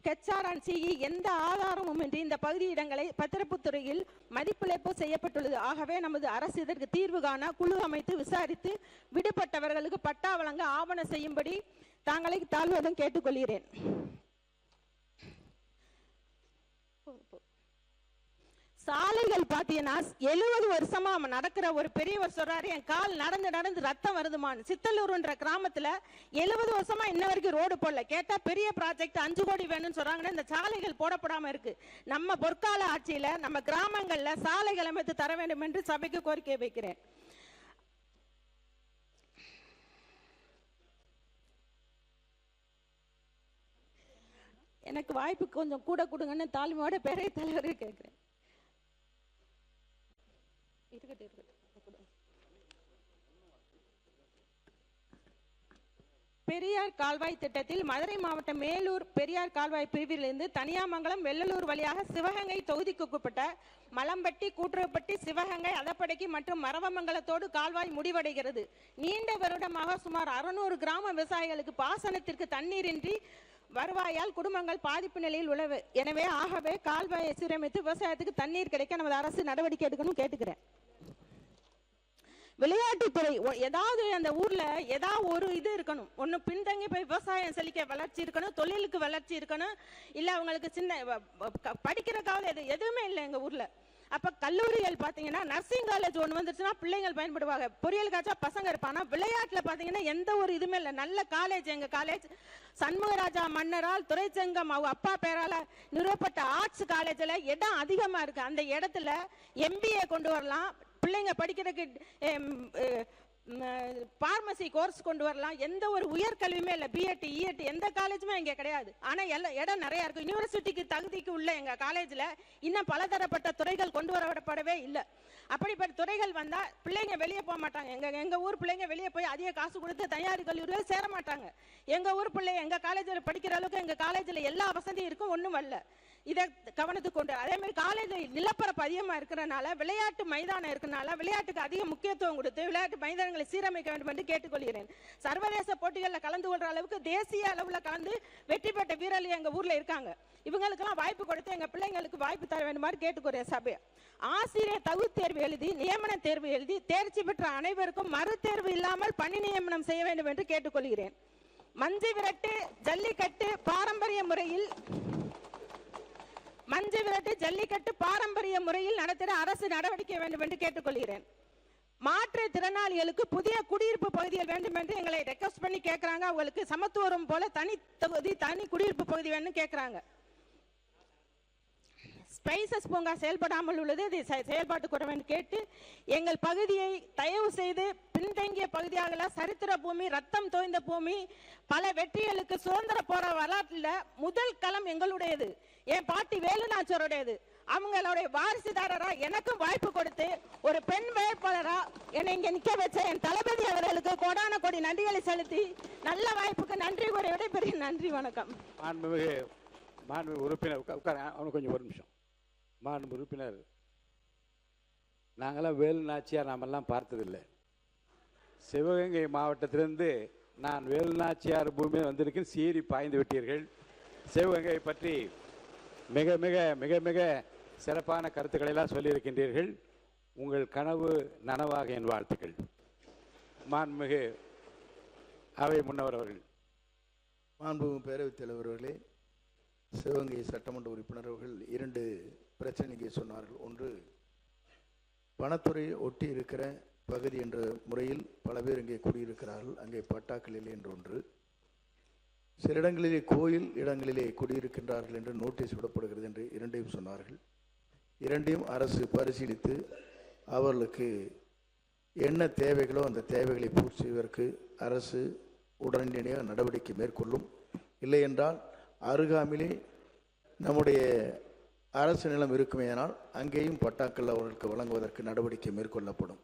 HRCE எந்த ஆதாரமுமின்றி இந்த பகுதி இடங்களை பத்திரப்புத்துறையில் மதிப்பிழப்பு செய்யப்பட்டுள்ளது. ஆகவே நமது அரசு இதற்கு தீர்வு காண குழு அமைத்து விசாரித்து விடுபட்டவர்களுக்கு பட்டா வழங்க ஆவணம் செய்யும்படி தாங்களை தாழ்வுடன் கேட்டுக்கொள்கிறேன். சாலைகள் பார்த்தீங்கன்னா 70 வருஷமா நடக்கிற ஒரு பெரியவர் சொல்றாரு, என் கால் நடந்து நடந்து ரத்தம் வருதுமான்னு. சித்தலூர்ன்ற கிராமத்துல 70 வருஷமா இன்ன வரைக்கும் ரோடு போடல. கேட்டா பெரிய ப்ராஜெக்ட் 5 கோடி வேணும்னு சொல்றாங்கன்னா இந்த சாலைகள் போடப்படாம இருக்கு. நம்ம பொற்கால ஆட்சியில நம்ம கிராமங்கள்ல சாலைகள் அமைத்து தர வேண்டும் என்று சபைக்கு கோரிக்கை வைக்கிறேன். எனக்கு வாய்ப்பு கொஞ்சம் கூட கொடுங்கன்னு தாழ்மையோட பெரிய தலைவரை கேட்கிறேன். பெரியார் கால்வாய் திட்டத்தில் மதுரை மாவட்டம் மேலூர் பெரியார் கால்வாய் பிரிவிலிருந்து தனியாமங்கலம் வெள்ளலூர் வழியாக சிவகங்கை தொகுதிக்குட்பட்ட மலம்பட்டி, கூட்டுறவுப்பட்டி, சிவகங்கை, அதப்படைக்கு மற்றும் மரவமங்கலத்தோடு கால்வாய் முடிவடைகிறது. நீண்ட வருடமாக சுமார் 600 கிராம விவசாயிகளுக்கு பாசனத்திற்கு தண்ணீரின்றி வருவாயால் குடும்பங்கள் பாதிப்பு நிலையில் உள்ளது. எனவே ஆகவே கால்வாயை சீரமைத்து விவசாயத்துக்கு தண்ணீர் கிடைக்க நமது அரசு நடவடிக்கை எடுக்கணும் கேட்டுக்கிறேன். விளையாட்டுத்துறை ஏதாவது அந்த ஊர்ல ஏதாவது ஒரு இது இருக்கணும். ஒண்ணு பின்தங்கி போய் விவசாயம் செழிக்க வளர்ச்சி இருக்கணும், தொழிலுக்கு வளர்ச்சி இருக்கணும், இல்ல அவங்களுக்கு சின்ன படிக்கிறக்காவது எதுவுமே இல்லை எங்க ஊர்ல. அப்ப கல்லூரிகள் பாத்தீங்கன்னா நர்சிங் காலேஜ் ஒன்று வந்துருச்சுன்னா பிள்ளைங்கள் பயன்படுவாங்க, பொறியியல் காய்ச்சா பசங்க இருப்பாங்க. விளையாட்டுல பாத்தீங்கன்னா எந்த ஒரு இதுவுமே இல்லை. நல்ல காலேஜ் எங்க காலேஜ் சண்முகராஜா மன்னரால் துரைச்சங்கம் அவங்க அப்பா பேரால நிறுவப்பட்ட ஆர்ட்ஸ் காலேஜ்ல இடம் அதிகமா இருக்கு. அந்த இடத்துல MBA கொண்டு வரலாம், பிள்ளைங்க படிக்கிறதுக்கு பார்மசி கோர்ஸ் கொண்டு வரலாம். எந்த ஒரு உயர்கல்வியுமே இல்லை. BEd EED எந்த காலேஜுமே இங்கே கிடையாது. ஆனால் இடம் நிறையா இருக்கும். யூனிவர்சிட்டிக்கு தகுதிக்கு உள்ள எங்கள் காலேஜில் இன்னும் பலதரப்பட்ட துறைகள் கொண்டு வரப்படவே இல்லை. அப்படிப்பட்ட துறைகள் வந்தால் பிள்ளைங்க வெளியே போக மாட்டாங்க. எங்கள் ஊர் பிள்ளைங்க வெளியே போய் அதிக காசு கொடுத்து தனியார் கல்லூரிகள் சேர மாட்டாங்க. எங்கள் ஊர் பிள்ளைங்க எங்கள் காலேஜில் படிக்கிற அளவுக்கு எங்கள் காலேஜில் எல்லா வசதியும் இருக்கும், ஒன்றும் வரல. இதை கவனத்துக்கு கொண்டு அதே மாதிரி காலேஜில் நிலப்பரப்பு அதிகமாக இருக்கிறனால விளையாட்டு மைதானம் இருக்கிறனால விளையாட்டுக்கு அதிக முக்கியத்துவம் கொடுத்து விளையாட்டு மைதானங்களை சீரமைக்க வேண்டும் என்று கேட்டுக்கொள்கிறேன். சர்வதேச போட்டிகளில் கலந்து கொள்ற அளவுக்கு தேசிய அளவில் கலந்து வெற்றி பெற்ற வீரர்கள் எங்கள் ஊரில் இருக்காங்க. இவங்களுக்கெல்லாம் வாய்ப்பு கொடுத்து எங்கள் பிள்ளைங்களுக்கு வாய்ப்பு தர வேண்டுமாறு கேட்டுக்கொள்கிறேன். சபை ஆசிரியர் தகுதி தேர்வு எழுதி நியமன தேர்வு எழுதி தேர்ச்சி பெற்ற அனைவருக்கும் மறு தேர்வு இல்லாமல் பணி நியமனம் செய்ய வேண்டும் என்று கேட்டுக்கொள்கிறேன். மஞ்சு விரட்டு ஜல்லிக்கட்டு பாரம்பரிய முறையில் நடத்திட அரசு நடவடிக்கை வேண்டும் என்று கேட்டுக்கொள்கிறேன். மாற்றுத்திறனாளிகளுக்கு புதிய குடியிருப்பு பகுதிகள் வேண்டும் என்று எங்களை ரெக்வஸ்ட் பண்ணி கேட்கிறாங்க. அவங்களுக்கு சமத்துவம் போல தனி தொகுதி தனி குடியிருப்பு பகுதி வேணும்னு கேட்கிறாங்க. ஸ்பைசஸ் பூங்கா செயல்படாமல் உள்ளது, இது செயல்பாட்டுக்கு வர வேண்டும் கேட்டு எங்கள் பகுதியை தயவு செய்து பின்தங்கிய பகுதியாக சரித்திர பூமி, ரத்தம் தோய்ந்த பூமி, பல வெற்றிகளுக்கு சுதந்திர போற வரலாற்றில் முதல் களம் எங்களுடையது. என் பாட்டி வேலுநாச்சியாருடையது. அவங்களுடைய வாரிசுதாரரா எனக்கும் வாய்ப்பு கொடுத்து ஒரு பெண் வேட்பாளரா என்னை இங்க நிக்க வச்ச என் தளபதி அவர்களுக்கு கோடான கோடி நன்றிகளை செலுத்தி நல்ல வாய்ப்புக்கு நன்றி கூற விடைபெறும். நன்றி, வணக்கம். மாண்புமிகு உறுப்பினர் அவனுக்கு கொஞ்சம் ஒரு நிமிஷம். மாண்பு உறுப்பினர், நாங்களாம் வேலு நாச்சியார் நாமெல்லாம் பார்த்ததில்லை. சிவகங்கை மாவட்டத்திலிருந்து நான் வேலு நாச்சியார் பூமியில் வந்திருக்கேன். சீறி பாய்ந்து விட்டீர்கள். சிவகங்கை பற்றி மிக மிக மிக மிக சிறப்பான கருத்துக்களை எல்லாம் சொல்லியிருக்கின்றீர்கள். உங்கள் கனவு நனவாக என் வாழ்த்துக்கள். மாண்புமிகு அவை முன்னவர் அவர்கள். மாண்புமிகு பேரவைத் தலைவர் அவர்களே, சிவகங்கை சட்டமன்ற உறுப்பினர் அவர்கள் 2 பிரச்சனைக்கு சொன்னார்கள். ஒன்று, வனத்துறை ஒட்டி இருக்கிற பகுதி என்ற முறையில் பல பேர் இங்கே குடியிருக்கிறார்கள், அங்கே பட்டாக்கள் இல்லை என்று ஒன்று. சில இடங்களிலே கோயில் இடங்களிலே குடியிருக்கின்றார்கள் என்று நோட்டீஸ் விடப்படுகிறது என்று 2ஐயும் சொன்னார்கள். 2ஐயும் அரசு பரிசீலித்து அவர்களுக்கு என்ன தேவைகளோ அந்த தேவைகளை பூர்த்தி செய்வதற்கு அரசு உடனடியாக நடவடிக்கை மேற்கொள்ளும். இல்லை என்றால் அருகாமையிலே நம்முடைய அரசு நிலம் இருக்குமேயானால் அங்கேயும் பட்டாக்கள் அவர்களுக்கு வழங்குவதற்கு நடவடிக்கை மேற்கொள்ளப்படும்.